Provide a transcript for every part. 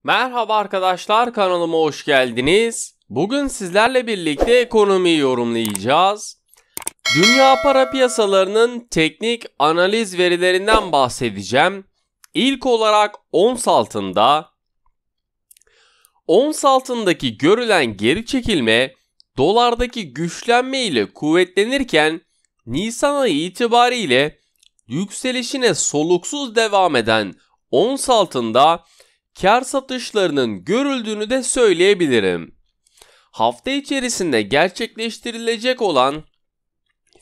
Merhaba arkadaşlar, kanalıma hoş geldiniz. Bugün sizlerle birlikte ekonomiyi yorumlayacağız. Dünya para piyasalarının teknik analiz verilerinden bahsedeceğim. İlk olarak ons altındaki görülen geri çekilme dolardaki güçlenme ile kuvvetlenirken Nisan ayı itibariyle yükselişine soluksuz devam eden ons altında kar satışlarının görüldüğünü de söyleyebilirim. Hafta içerisinde gerçekleştirilecek olan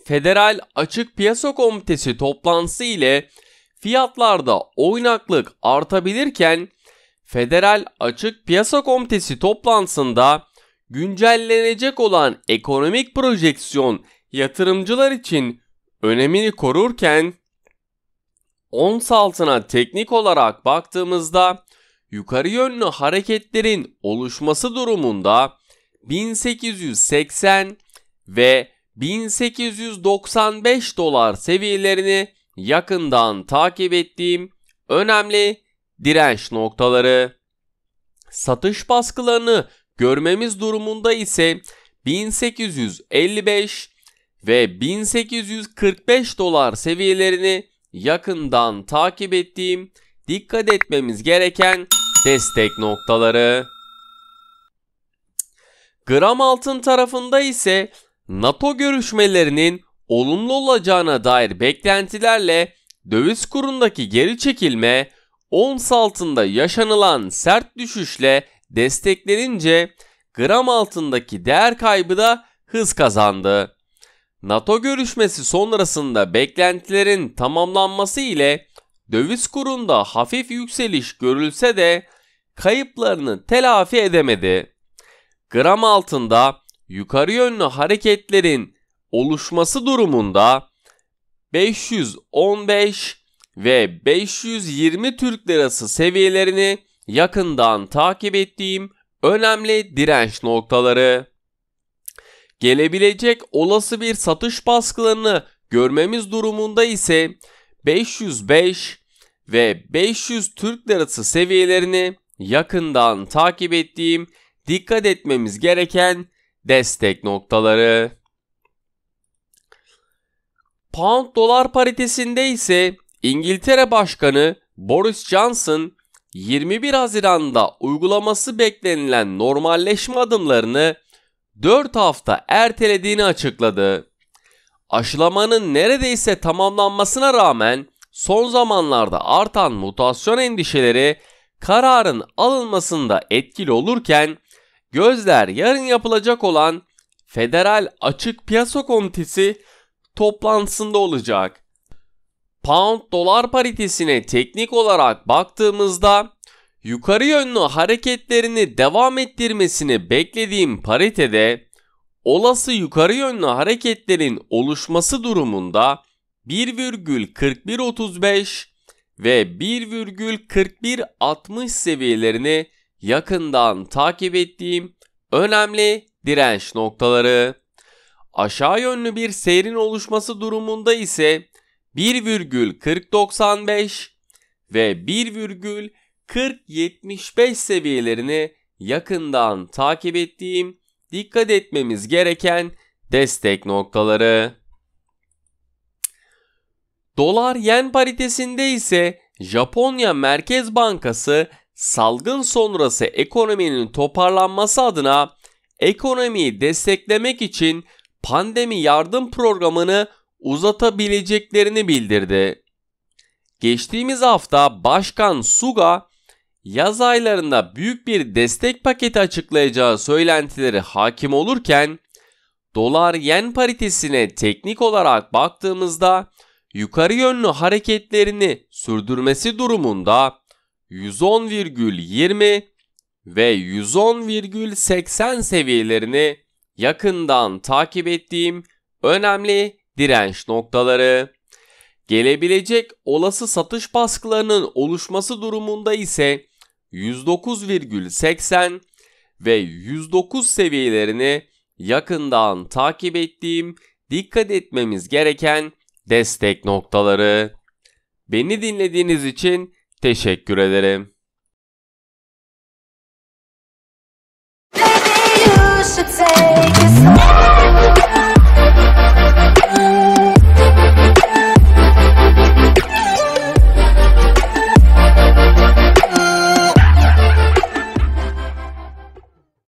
Federal Açık Piyasa Komitesi toplantısı ile fiyatlarda oynaklık artabilirken Federal Açık Piyasa Komitesi toplantısında güncellenecek olan ekonomik projeksiyon yatırımcılar için önemini korurken ons altına teknik olarak baktığımızda yukarı yönlü hareketlerin oluşması durumunda 1880 ve 1895 dolar seviyelerini yakından takip ettiğim önemli direnç noktaları. Satış baskılarını görmemiz durumunda ise 1855 ve 1845 dolar seviyelerini yakından takip ettiğim dikkat etmemiz gereken destek noktaları. Gram altın tarafında ise NATO görüşmelerinin olumlu olacağına dair beklentilerle döviz kurundaki geri çekilme ons altında yaşanılan sert düşüşle desteklenince gram altındaki değer kaybı da hız kazandı. NATO görüşmesi sonrasında beklentilerin tamamlanması ile döviz kurunda hafif yükseliş görülse de kayıplarını telafi edemedi. Gram altında yukarı yönlü hareketlerin oluşması durumunda 515 ve 520 Türk Lirası seviyelerini yakından takip ettiğim önemli direnç noktaları. Gelebilecek olası bir satış baskılarını görmemiz durumunda ise 505 ve 500 Türk Lirası seviyelerini yakından takip ettiğim dikkat etmemiz gereken destek noktaları. Pound dolar paritesinde ise İngiltere Başkanı Boris Johnson 21 Haziran'da uygulaması beklenilen normalleşme adımlarını 4 hafta ertelediğini açıkladı. Aşılamanın neredeyse tamamlanmasına rağmen son zamanlarda artan mutasyon endişeleri kararın alınmasında etkili olurken gözler yarın yapılacak olan Federal Açık Piyasa Komitesi toplantısında olacak. Pound dolar paritesine teknik olarak baktığımızda yukarı yönlü hareketlerini devam ettirmesini beklediğim paritede olası yukarı yönlü hareketlerin oluşması durumunda 1,4135 ve 1,4160 seviyelerini yakından takip ettiğim önemli direnç noktaları. Aşağı yönlü bir seyrin oluşması durumunda ise 1,4095 ve 1,4075 seviyelerini yakından takip ettiğim dikkat etmemiz gereken destek noktaları. Dolar-yen paritesinde ise Japonya Merkez Bankası salgın sonrası ekonominin toparlanması adına ekonomiyi desteklemek için pandemi yardım programını uzatabileceklerini bildirdi. Geçtiğimiz hafta Başkan Suga yaz aylarında büyük bir destek paketi açıklayacağı söylentileri hakim olurken dolar-yen paritesine teknik olarak baktığımızda yukarı yönlü hareketlerini sürdürmesi durumunda 110,20 ve 110,80 seviyelerini yakından takip ettiğim önemli direnç noktaları. Gelebilecek olası satış baskılarının oluşması durumunda ise 109,80 ve 109 seviyelerini yakından takip ettiğim dikkat etmemiz gereken destek noktaları. Beni dinlediğiniz için teşekkür ederim. should say.